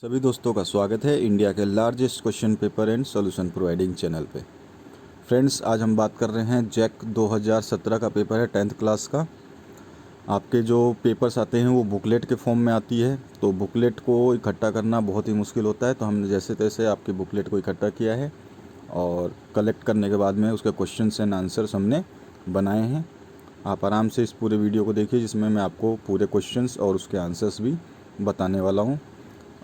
सभी दोस्तों का स्वागत है इंडिया के largest question paper and solution providing channel पे। फ्रेंड्स, आज हम बात कर रहे हैं जैक 2017 का पेपर है 10th क्लास का। आपके जो पेपर्स आते हैं वो बुकलेट के फॉर्म में आती है, तो बुकलेट को इकट्ठा करना बहुत ही मुश्किल होता है। तो हमने जैसे तैसे आपकी बुकलेट को इकट्ठा किया है और कलेक्ट करने के बाद में उसके क्वेश्चंस एंड आंसर्स हमने बनाए हैं। आप आराम से इस पूरे वीडियो को देखिए, जिसमें मैं आपको पूरे क्वेश्चंस और उसके आंसर्स भी बताने वाला हूँ।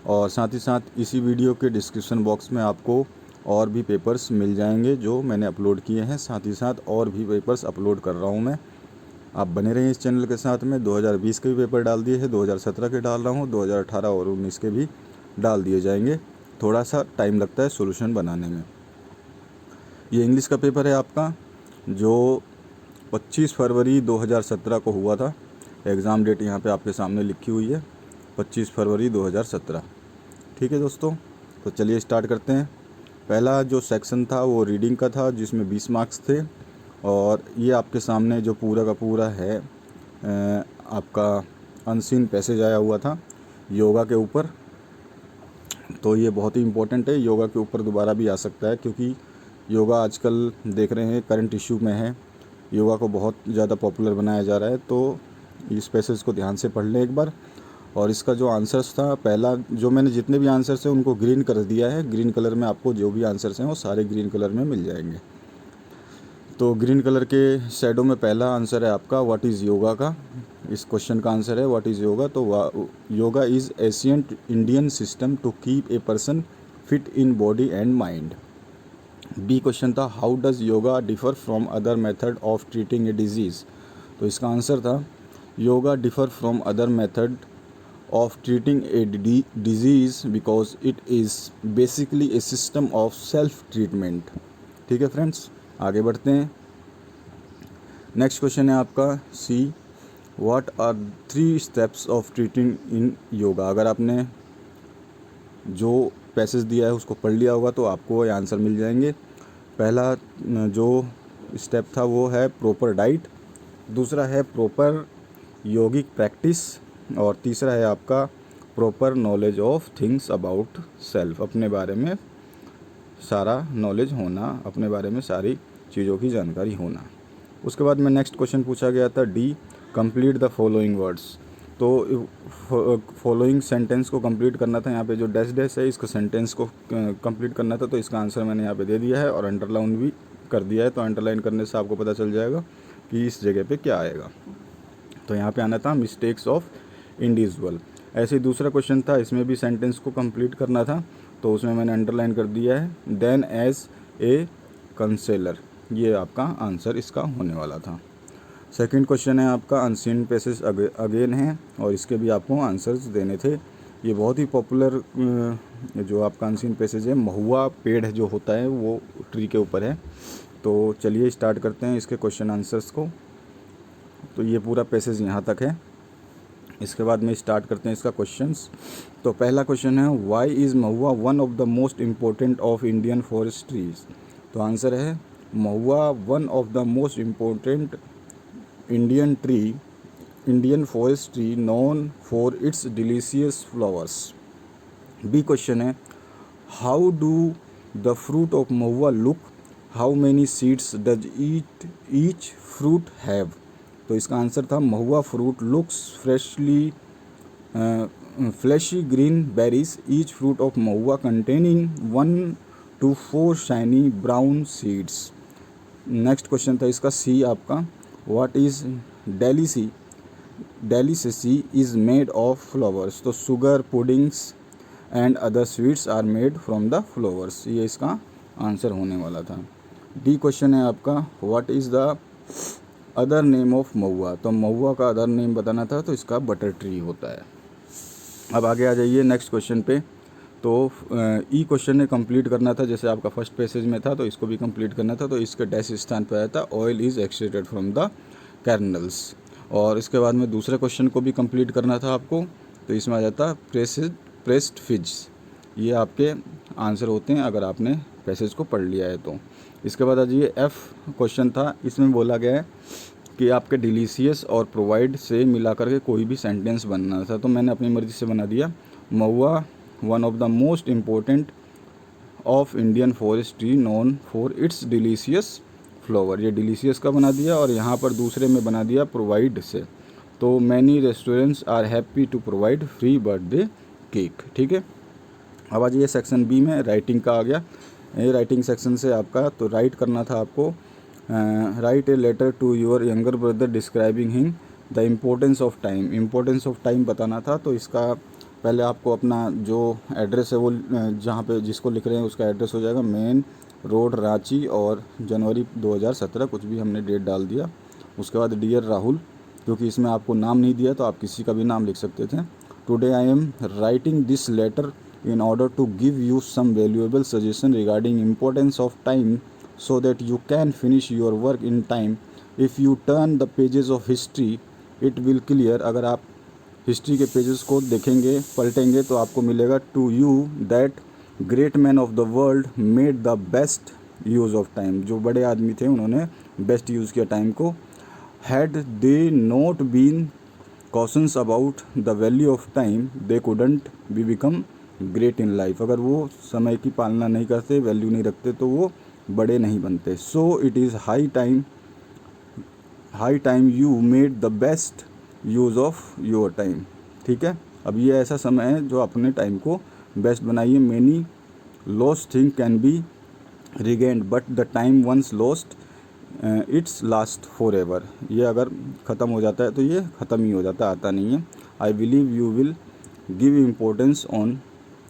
और साथ ही साथ इसी वीडियो के डिस्क्रिप्शन बॉक्स में आपको और भी पेपर्स मिल जाएंगे जो मैंने अपलोड किए हैं। साथ ही साथ और भी पेपर्स अपलोड कर रहा हूं मैं। आप बने रहें इस चैनल के साथ में। 2020 के भी पेपर डाल दिए हैं, 2017 के डाल रहा हूं, 2018 और 19 के भी डाल दिए जाएंगे। थोड़ा सा टाइम लगता है सॉल्यूशन बनाने में। ये इंग्लिश का पेपर है आपका, जो 25 फरवरी 2017 को हुआ था। एग्ज़ाम डेट यहाँ पे आपके सामने लिखी हुई है, 25 फरवरी 2017। ठीक है दोस्तों, तो चलिए स्टार्ट करते हैं। पहला जो सेक्शन था वो रीडिंग का था, जिसमें 20 मार्क्स थे। और ये आपके सामने जो पूरा का पूरा है आपका अनसीन पैसेज आया हुआ था योगा के ऊपर। तो ये बहुत ही इम्पोर्टेंट है, योगा के ऊपर दोबारा भी आ सकता है, क्योंकि योगा आजकल देख रहे हैं करंट इशू में है। योगा को बहुत ज़्यादा पॉपुलर बनाया जा रहा है, तो इस पैसेज को ध्यान से पढ़ लें एक बार। और इसका जो आंसर्स था, पहला जो मैंने जितने भी आंसर्स हैं उनको ग्रीन कर दिया है। ग्रीन कलर में आपको जो भी आंसर्स हैं वो सारे ग्रीन कलर में मिल जाएंगे। तो ग्रीन कलर के शैडो में पहला आंसर है आपका व्हाट इज़ योगा का। इस क्वेश्चन का आंसर है व्हाट इज़ योगा। तो yoga is ancient Indian system to keep a person fit in body and mind. B question था how does yoga differ from other method of treating a disease. तो इसका answer था yoga differ from other method of treating a disease because it is basically a system of self treatment। ठीक है friends, आगे बढ़ते हैं। Next question है आपका C, what are 3 steps of treating in yoga. अगर आपने जो पैसेज दिया है उसको पढ़ लिया होगा तो आपको ये आंसर मिल जाएंगे। पहला जो स्टेप था वो है प्रॉपर डाइट, दूसरा है प्रॉपर योगिक प्रैक्टिस, और तीसरा है आपका proper knowledge of things about self. अपने बारे में सारा नॉलेज होना, अपने बारे में सारी चीज़ों की जानकारी होना। उसके बाद में नेक्स्ट क्वेश्चन पूछा गया था D, complete the following words. तो फॉलोइंग सेंटेंस को कंप्लीट करना था। यहाँ पे जो डैश डैश है इसको सेंटेंस को कंप्लीट करना था, तो इसका आंसर मैंने यहाँ पे दे दिया है और अंडरलाइन भी कर दिया है। तो अंडरलाइन करने से आपको पता चल जाएगा कि इस जगह पे क्या आएगा। तो यहाँ पे आना था मिस्टेक्स ऑफ इंडिविजुअल। ऐसे ही दूसरा क्वेश्चन था, इसमें भी सेंटेंस को कंप्लीट करना था, तो उसमें मैंने अंडरलाइन कर दिया है देन एज ए कंसेलर। ये आपका आंसर इसका होने वाला था। सेकंड क्वेश्चन है आपका अनसीन पैसेज अगेन है, और इसके भी आपको आंसर्स देने थे। ये बहुत ही पॉपुलर जो आपका अनसीन पैसेज है, महुआ पेड़ जो होता है वो ट्री के ऊपर है। तो चलिए स्टार्ट करते हैं इसके क्वेश्चन आंसर्स को। तो ये पूरा पैसेज यहाँ तक है। इसके बाद में स्टार्ट करते हैं इसका क्वेश्चंस। तो पहला क्वेश्चन है why is mahua one of the most important of Indian forest trees. तो आंसर है mahua one of the most important Indian forest tree known for its delicious flowers. B question है how do the fruit of mahua look, how many seeds does each fruit have. तो इसका answer था mahua fruit looks fleshy green berries, each fruit of mahua containing 1 to 4 shiny brown seeds. Next question था इसका C आपका, what is delicacy is made of flowers. तो sugar puddings and other sweets are made from the flowers. ये इसका answer होने वाला था। D question है आपका what is the other name of mahua. तो महुआ का अदर नेम बताना था, तो इसका बटर ट्री होता है। अब आगे आ जाइए नेक्स्ट क्वेश्चन पे। तो ई क्वेश्चन ने कंप्लीट करना था, जैसे आपका फर्स्ट पैसेज में था, तो इसको भी कंप्लीट करना था। तो इसके डैश स्थान पर आया था oil is extracted from the colonel's. और इसके बाद में दूसरे क्वेश्चन को भी कंप्लीट करना था आपको, तो इसमें आ जाता प्रेस्ड फिग्स। ये आपके आंसर होते हैं अगर आपने पैसेज को पढ़ लिया है तो। इसके बाद आ जाइए एफ क्वेश्चन था, इसमें बोला गया है कि आपके डिलीशियस और प्रोवाइड से मिला करके कोई भी सेंटेंस बनना था। तो मैंने अपनी मर्ज़ी से बना दिया mahua one of the most important of Indian forest tree known for its delicious flower. ये डिलीशियस का बना दिया और यहाँ पर दूसरे में बना दिया प्रोवाइड से। तो many restaurants are happy to provide free birthday cake. ठीक है, अब आज ये सेक्शन बी में राइटिंग का आ गया। ये राइटिंग सेक्शन से आपका तो राइट करना था आपको, write a letter to your younger brother describing him the importance of time. Importance of time बताना था, तो इसका पहले आपको अपना जो एड्रेस है वो जहाँ पे जिसको लिख रहे हैं उसका एड्रेस हो जाएगा मेन रोड रांची और जनवरी 2017 कुछ भी हमने डेट डाल दिया। उसके बाद डियर राहुल, क्योंकि इसमें आपको नाम नहीं दिया तो आप किसी का भी नाम लिख सकते थे। Today I am writing this letter in order to give you some valuable suggestion regarding importance of time so that you can finish your work in time. If you turn the pages of history it will clear। अगर आप history के pages को देखेंगे पलटेंगे तो आपको मिलेगा to you that great men of the world made the best use of time। जो बड़े आदमी थे उन्होंने बेस्ट यूज़ किया टाइम को। had they not been cautions about the value of time they couldn't be become great in life. अगर वो समय की पालना नहीं करते, वैल्यू नहीं रखते तो वो बड़े नहीं बनते। So it is high time you made the best use of your time. ठीक है, अब ये ऐसा समय है जो अपने टाइम को बेस्ट बनाइए। Many lost thing can be regained but the time once lost it's last forever. ये अगर ख़त्म हो जाता है तो ये ख़त्म ही हो जाता है, आता नहीं है। I believe you will give importance on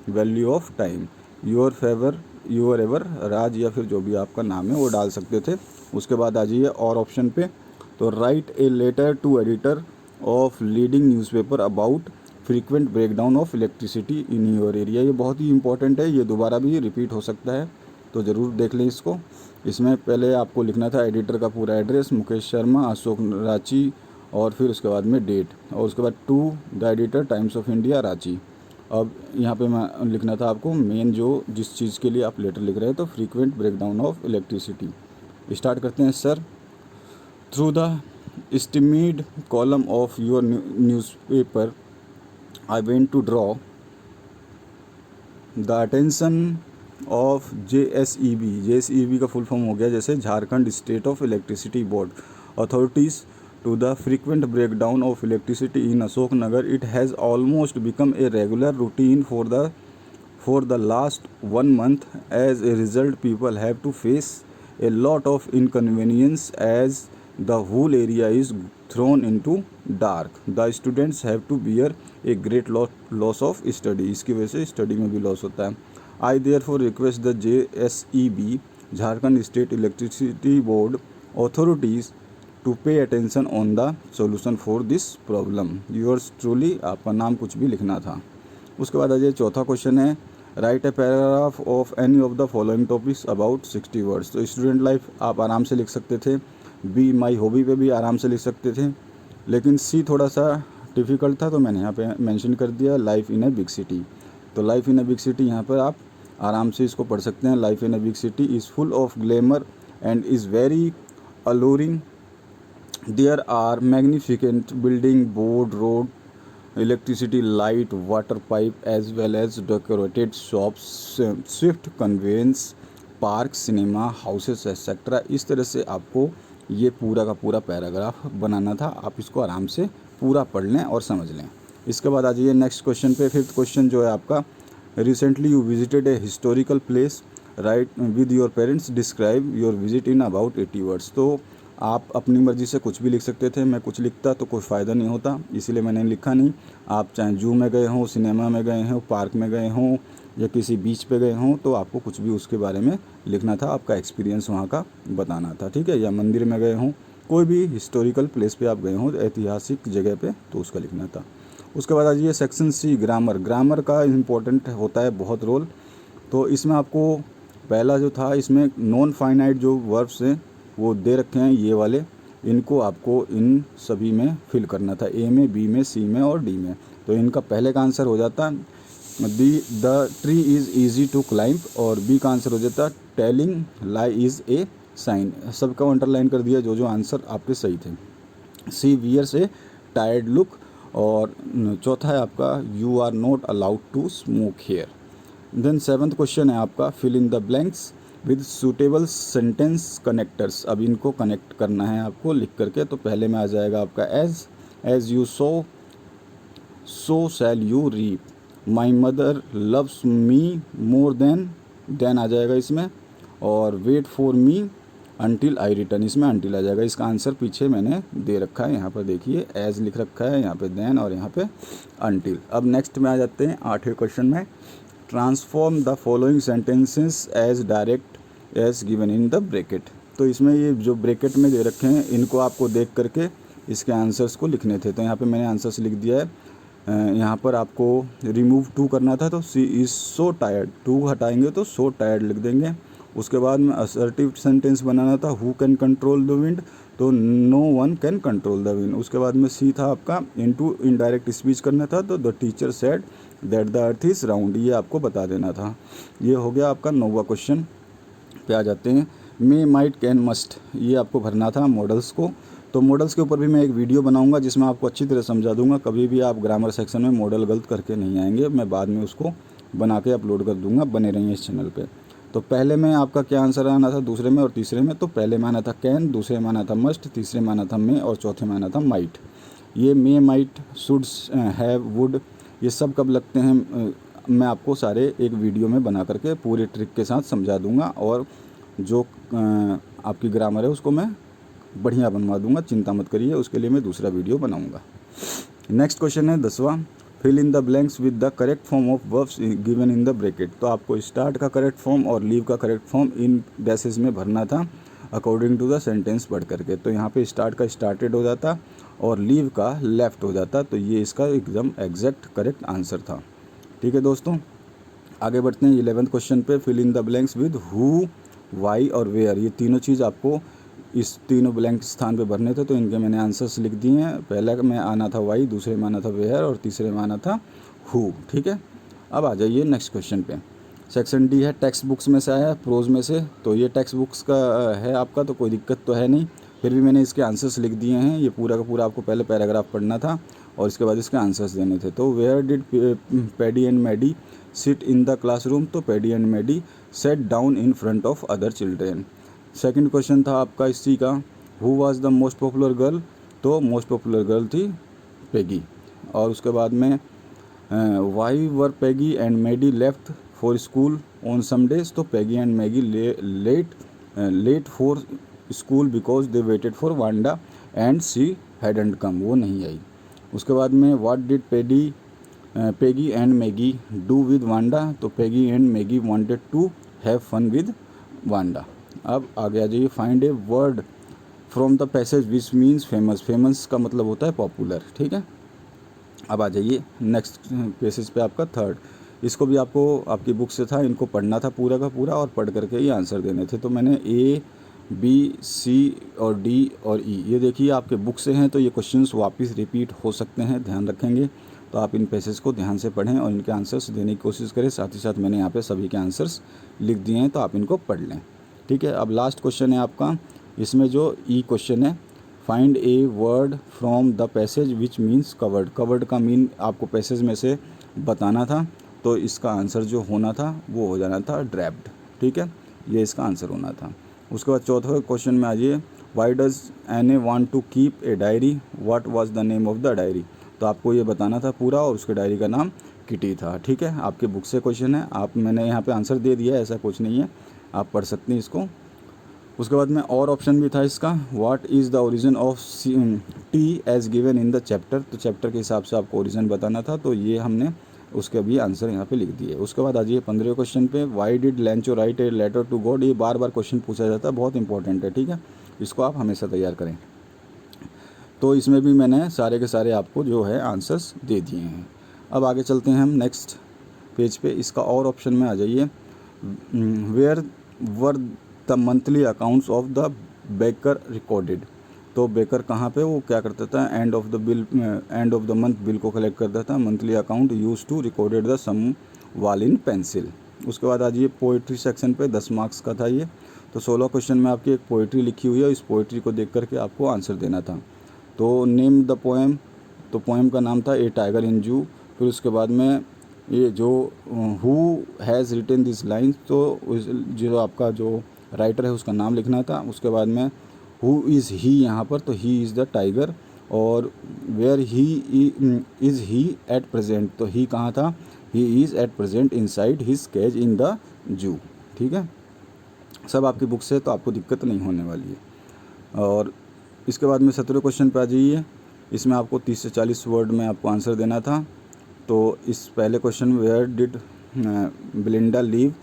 value of time. Your ever Raj, या फिर जो भी आपका नाम है वो डाल सकते थे। उसके बाद आ जाइए और ऑप्शन पे, तो write a letter to editor of leading newspaper about frequent breakdown of electricity in your area. ये बहुत ही इंपॉर्टेंट है, ये दोबारा भी रिपीट हो सकता है तो ज़रूर देख लें इसको। इसमें पहले आपको लिखना था एडिटर का पूरा एड्रेस, मुकेश शर्मा, अशोक रांची, और फिर उसके बाद में डेट, और उसके बाद to the editor Times of India Ranchi. अब यहाँ पे मैं लिखना था आपको मेन जो जिस चीज़ के लिए आप लेटर लिख रहे हैं, तो frequent breakdown of electricity. Start करते हैं। Sir, through the estimated column of your newspaper I went to draw the attention of JSEB। JSEB का फुल फॉर्म हो गया जैसे Jharkhand state of electricity board authorities to the frequent breakdown of electricity in Ashok Nagar. It has almost become a regular routine for the last 1 month. As a result, people have to face a lot of inconvenience as the whole area is thrown into dark. The students have to bear a great loss of study. इसकी वजह से study में भी loss होता है। I therefore request the JSEB, Jharkhand State Electricity Board authorities to pay attention on the solution for this problem. Yours truly, आपका नाम कुछ भी लिखना था। उसके बाद आज चौथा क्वेश्चन है, right a paragraph of any of the following topics about 60 words. तो स्टूडेंट लाइफ आप आराम से लिख सकते थे, बी माई हॉबी पे भी आराम से लिख सकते थे, लेकिन सी थोड़ा सा डिफ़िकल्ट था तो मैंने यहाँ पे मेंशन कर दिया life in a big city. तो life in a big city यहाँ पर आप आराम से इसको पढ़ सकते हैं। Life in a big city is full of glamour and is very alluring. There are magnificent building, board, road, electricity, light, water pipe, as well as decorated shops, swift conveyance, park, cinema, houses, etc. इस तरह से आपको ये पूरा का पूरा paragraph बनाना था। आप इसको आराम से पूरा पढ़ लें और समझ लें। इसके बाद आ जाइए नेक्स्ट क्वेश्चन पे। फिफ्थ क्वेश्चन जो है आपका, recently you visited a historical place, right with your parents, describe your visit in about 80 words. तो आप अपनी मर्ज़ी से कुछ भी लिख सकते थे, मैं कुछ लिखता तो कोई फ़ायदा नहीं होता, इसीलिए मैंने लिखा नहीं। आप चाहे जू में गए हों, सिनेमा में गए हों, पार्क में गए हों या किसी बीच पे गए हों, तो आपको कुछ भी उसके बारे में लिखना था, आपका एक्सपीरियंस वहाँ का बताना था। ठीक है, या मंदिर में गए हों, कोई भी हिस्टोरिकल प्लेस पे आप गए हों, ऐतिहासिक जगह पे, तो उसका लिखना था। उसके बाद आ जाइए सेक्शन सी, ग्रामर। ग्रामर का इम्पोर्टेंट होता है बहुत रोल। तो इसमें आपको पहला जो था, इसमें नॉन फाइनाइट जो वर्ब्स हैं वो दे रखे हैं ये वाले, इनको आपको इन सभी में फिल करना था, ए में, बी में, सी में और डी में। तो इनका पहले का आंसर हो जाता the tree is easy to climb, और बी का आंसर हो जाता telling lie is a sign. सबका अंडरलाइन कर दिया जो आंसर आपके सही थे। She wears a tired look, और चौथा है आपका you are not allowed to smoke here. Then seventh question है आपका fill in the blanks with suitable sentence connectors. अब इनको कनेक्ट करना है आपको लिख करके। तो पहले में आ जाएगा आपका as you sow shall you reap, my mother loves me more than आ जाएगा इसमें, और wait for me until I return, इसमें अनटिल आ जाएगा। इसका आंसर पीछे मैंने दे रखा है, यहाँ पर देखिए एज लिख रखा है, यहाँ पे देन और यहाँ पे अनटिल। अब नेक्स्ट में आ जाते हैं 8वें क्वेश्चन में, transform the following sentences as direct as given in the bracket. तो इसमें ये जो ब्रैकेट में दे रखे हैं इनको आपको देख करके इसके आंसर्स को लिखने थे। तो यहाँ पे मैंने आंसर्स लिख दिया है। यहाँ पर आपको रिमूव टू करना था तो सी इज़ सो टायर्ड, टू हटाएंगे तो सो टायर्ड लिख देंगे। उसके बाद में असर्टिव सेंटेंस बनाना था, who can control the wind, तो no one can control the wind. उसके बाद में सी था आपका इनटू इनडायरेक्ट स्पीच करना था, तो the teacher said that the earth is round, ये आपको बता देना था। ये हो गया आपका 9वां क्वेश्चन पे आ जाते हैं। मे माइट कैन मस्ट, ये आपको भरना था मॉडल्स को। तो मॉडल्स के ऊपर भी मैं एक वीडियो बनाऊंगा जिसमें आपको अच्छी तरह समझा दूंगा। कभी भी आप ग्रामर सेक्शन में मॉडल गलत करके नहीं आएंगे, मैं बाद में उसको बना के अपलोड कर दूंगा, बने रहिए इस चैनल पे। तो पहले में आपका क्या आंसर आना था, दूसरे में और तीसरे में। तो पहले में आना था कैन, दूसरे में आना था मस्ट, तीसरे में आना था मे और चौथे में आना था माइट। ये may might should have would ये सब कब लगते हैं मैं आपको सारे एक वीडियो में बना करके पूरे ट्रिक के साथ समझा दूंगा, और जो आपकी ग्रामर है उसको मैं बढ़िया बनवा दूंगा, चिंता मत करिए, उसके लिए मैं दूसरा वीडियो बनाऊंगा। नेक्स्ट क्वेश्चन है 10वां, fill in the blanks with the correct form of verbs given in the bracket. तो आपको स्टार्ट का करेक्ट फॉर्म और लीव का करेक्ट फॉर्म इन डैसेस में भरना था अकॉर्डिंग टू द सेंटेंस पढ़ करके। तो यहाँ पे स्टार्ट का स्टार्टेड हो जाता और लीव का लेफ्ट हो जाता, तो ये इसका एकदम एग्जैक्ट करेक्ट आंसर था। ठीक है दोस्तों, आगे बढ़ते हैं 11वें क्वेश्चन पे, fill in the blanks with who, why और वेयर। ये तीनों चीज़ आपको इस तीनों ब्लैंक स्थान पे भरने थे, तो इनके मैंने आंसर्स लिख दिए हैं। पहले में आना था वाई, दूसरे में आना था वेयर और तीसरे में आना था हु। ठीक है, अब आ जाइए नेक्स्ट क्वेश्चन पे। सेक्शन डी है टेक्स्ट बुक्स में से आया है, प्रोज में से। तो ये टेक्स्ट बुक्स का है आपका, तो कोई दिक्कत तो है नहीं, फिर भी मैंने इसके आंसर्स लिख दिए हैं। ये पूरा का पूरा आपको पहले पैराग्राफ पढ़ना था और इसके बाद इसके आंसर्स देने थे। तो where did Paddy and Maddy sit in the classroom, तो Paddy and Maddy sat down in front of other children. Second question था आपका इसी का, who was the most popular girl, तो मोस्ट पॉपुलर गर्ल थी पेगी। और उसके बाद में why were Peggy and Maddy left for school on some days, तो Peggy and Maggie late for school because they waited for Wanda and she hadn't come, वो नहीं आई। उसके बाद में what did Peggy and Maggie do with Wanda, तो Peggy and Maggie wanted to have fun with Wanda. अब आगे आ जाइए, find a word from the passage which means famous. Famous का मतलब होता है पॉपुलर। ठीक है, अब आ जाइए नेक्स्ट पैसेज पे आपका थर्ड। इसको भी आपको आपकी बुक से था, इनको पढ़ना था पूरा का पूरा और पढ़ करके ही आंसर देने थे। तो मैंने ए बी सी और डी और ई, ये देखिए आपके बुक से हैं, तो ये क्वेश्चंस वापस रिपीट हो सकते हैं, ध्यान रखेंगे। तो आप इन पैसेज को ध्यान से पढ़ें और इनके आंसर्स देने की कोशिश करें। साथ ही साथ मैंने यहाँ पे सभी के आंसर्स लिख दिए हैं, तो आप इनको पढ़ लें। ठीक है, अब लास्ट क्वेश्चन है आपका, इसमें जो ई क्वेश्चन है, find a word from the passage which means covered. Covered का मीन आपको पैसेज में से बताना था, तो इसका आंसर जो होना था वो हो जाना था ड्रैप्ड। ठीक है, ये इसका आंसर होना था। उसके बाद चौथे क्वेश्चन में आ जाइए, why does Anne want to keep a diary, what was the name of the diary. तो आपको ये बताना था पूरा, और उसके डायरी का नाम किटी था। ठीक है, आपके बुक से क्वेश्चन है, आप मैंने यहाँ पे आंसर दे दिया है, ऐसा कुछ नहीं है, आप पढ़ सकते हैं इसको। उसके बाद में और ऑप्शन भी था इसका, what is the origin of tea as given in the chapter. तो चैप्टर के हिसाब से आपको ओरिजिन बताना था, तो ये हमने उसके भी आंसर यहाँ पे लिख दिए। उसके बाद आ जाइए 15वें क्वेश्चन पे, why did Lencho write a letter to God. ये बार बार क्वेश्चन पूछा जाता है, बहुत इंपॉर्टेंट है। ठीक है, इसको आप हमेशा तैयार करें। तो इसमें भी मैंने सारे के सारे आपको जो है आंसर्स दे दिए हैं। अब आगे चलते हैं हम नेक्स्ट पेज पे। इसका और ऑप्शन में आ जाइए, where were the monthly accounts of the baker recorded. तो बेकर कहाँ पे वो क्या करता था, end of the month bill को कलेक्ट करता था। Monthly account use to recorded the sum wall in pencil. उसके बाद आज ये पोइट्री सेक्शन पे 10 मार्क्स का था ये। तो 16 क्वेश्चन में आपकी एक पोइट्री लिखी हुई है, इस पोइट्री को देख करके आपको आंसर देना था। तो नेम द पोएम तो पोएम का नाम था ए टाइगर इन जू। फिर उसके बाद में ये जो who has written this lines, तो जो आपका जो राइटर है उसका नाम लिखना था। उसके बाद में हु इज़ ही, यहाँ पर तो ही इज़ द टाइगर, और where he is he at present, तो ही कहाँ था, he is at present inside his cage in the zoo. ठीक है, सब आपकी बुक से, तो आपको दिक्कत नहीं होने वाली है। और इसके बाद में 17वें क्वेश्चन पे आ जाइए। इसमें आपको 30 से 40 वर्ड में आपको आंसर देना था। तो इस पहले question where did Belinda live,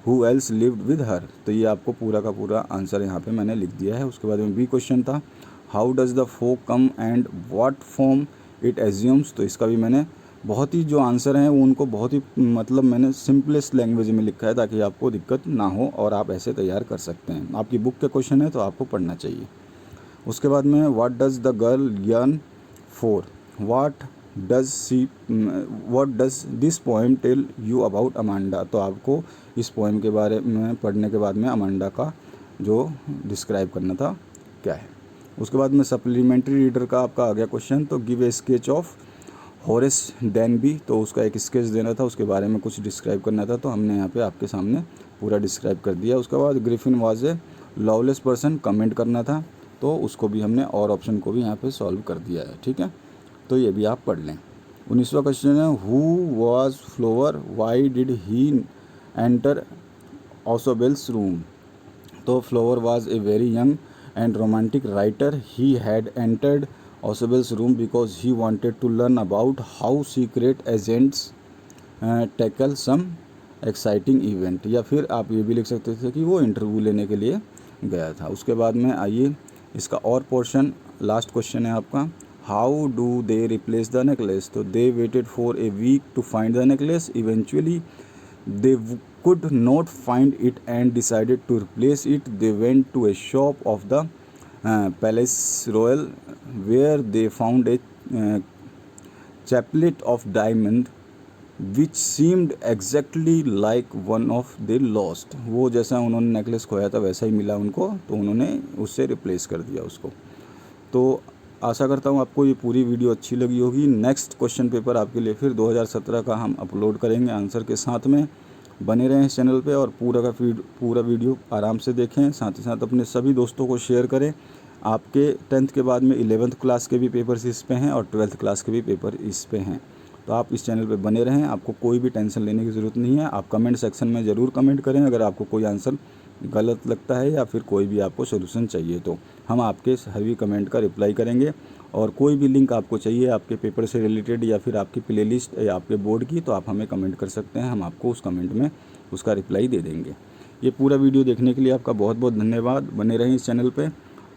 who else lived with her, तो ये आपको पूरा का पूरा आंसर यहाँ पे मैंने लिख दिया है। उसके बाद में बी क्वेश्चन था how does the fog come and what form it assumes, तो इसका भी मैंने बहुत ही जो आंसर हैं वो उनको बहुत ही मतलब मैंने सिंपलेस्ट लैंग्वेज में लिखा है ताकि आपको दिक्कत ना हो और आप ऐसे तैयार कर सकते हैं। आपकी बुक के क्वेश्चन है तो आपको पढ़ना चाहिए। उसके बाद में what does the girl yearn for, what does this poem tell you about Amanda, तो आपको इस पोएम के बारे में पढ़ने के बाद में अमांडा का जो डिस्क्राइब करना था क्या है। उसके बाद में सप्लीमेंट्री रीडर का आपका आ गया क्वेश्चन, तो give a sketch of Horace Denby, तो उसका एक स्केच देना था, उसके बारे में कुछ डिस्क्राइब करना था, तो हमने यहाँ पे आपके सामने पूरा डिस्क्राइब कर दिया। उसके बाद Griffin was a loveless person, comment करना था, तो उसको भी हमने और ऑप्शन को भी यहाँ पे सॉल्व कर दिया है। ठीक है, तो ये भी आप पढ़ लें। 19वां क्वेश्चन है who was Flower, why did he enter Isobel's room, तो Flower was a very young and romantic writer. He had entered Oswald's room because he wanted to learn about how secret agents tackle some exciting event, या फिर आप ये भी लिख सकते थे कि वो इंटरव्यू लेने के लिए गया था। उसके बाद में आइए इसका और पोर्शन, लास्ट क्वेश्चन है आपका how do they replace the necklace, तो they waited for a week to find the necklace, eventually they could not find it and decided to replace it. They went to a shop of the Palace Royal where they found a chaplet of diamond which seemed exactly like one of the lost, वो जैसा उन्होंने necklace खोया था वैसा ही मिला उनको, तो उन्होंने उससे रिप्लेस कर दिया उसको। तो आशा करता हूँ आपको ये पूरी वीडियो अच्छी लगी होगी। नेक्स्ट क्वेश्चन पेपर आपके लिए फिर 2017 का हम अपलोड करेंगे आंसर के साथ में। बने रहें इस चैनल पे और पूरा वीडियो आराम से देखें, साथ ही साथ अपने सभी दोस्तों को शेयर करें। आपके 10th के बाद में 11th क्लास के भी पेपर्स इस पे हैं और 12th क्लास के भी पेपर इस पे हैं, तो आप इस चैनल पे बने रहें। आपको कोई भी टेंशन लेने की ज़रूरत नहीं है। आप कमेंट सेक्शन में ज़रूर कमेंट करें अगर आपको कोई आंसर गलत लगता है या फिर कोई भी आपको सोल्यूशन चाहिए, तो हम आपके सभी कमेंट का रिप्लाई करेंगे। और कोई भी लिंक आपको चाहिए आपके पेपर से रिलेटेड या फिर आपकी प्लेलिस्ट या आपके बोर्ड की, तो आप हमें कमेंट कर सकते हैं, हम आपको उस कमेंट में उसका रिप्लाई दे देंगे। ये पूरा वीडियो देखने के लिए आपका बहुत बहुत धन्यवाद। बने रहें इस चैनल पे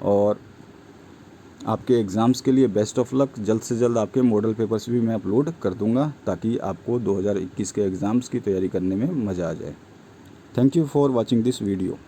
और आपके एग्ज़ाम्स के लिए बेस्ट ऑफ लक। जल्द से जल्द आपके मॉडल पेपर्स भी मैं अपलोड कर दूंगा ताकि आपको 2021 के एग्ज़ाम्स की तैयारी करने में मज़ा आ जाए। Thank you for watching this video.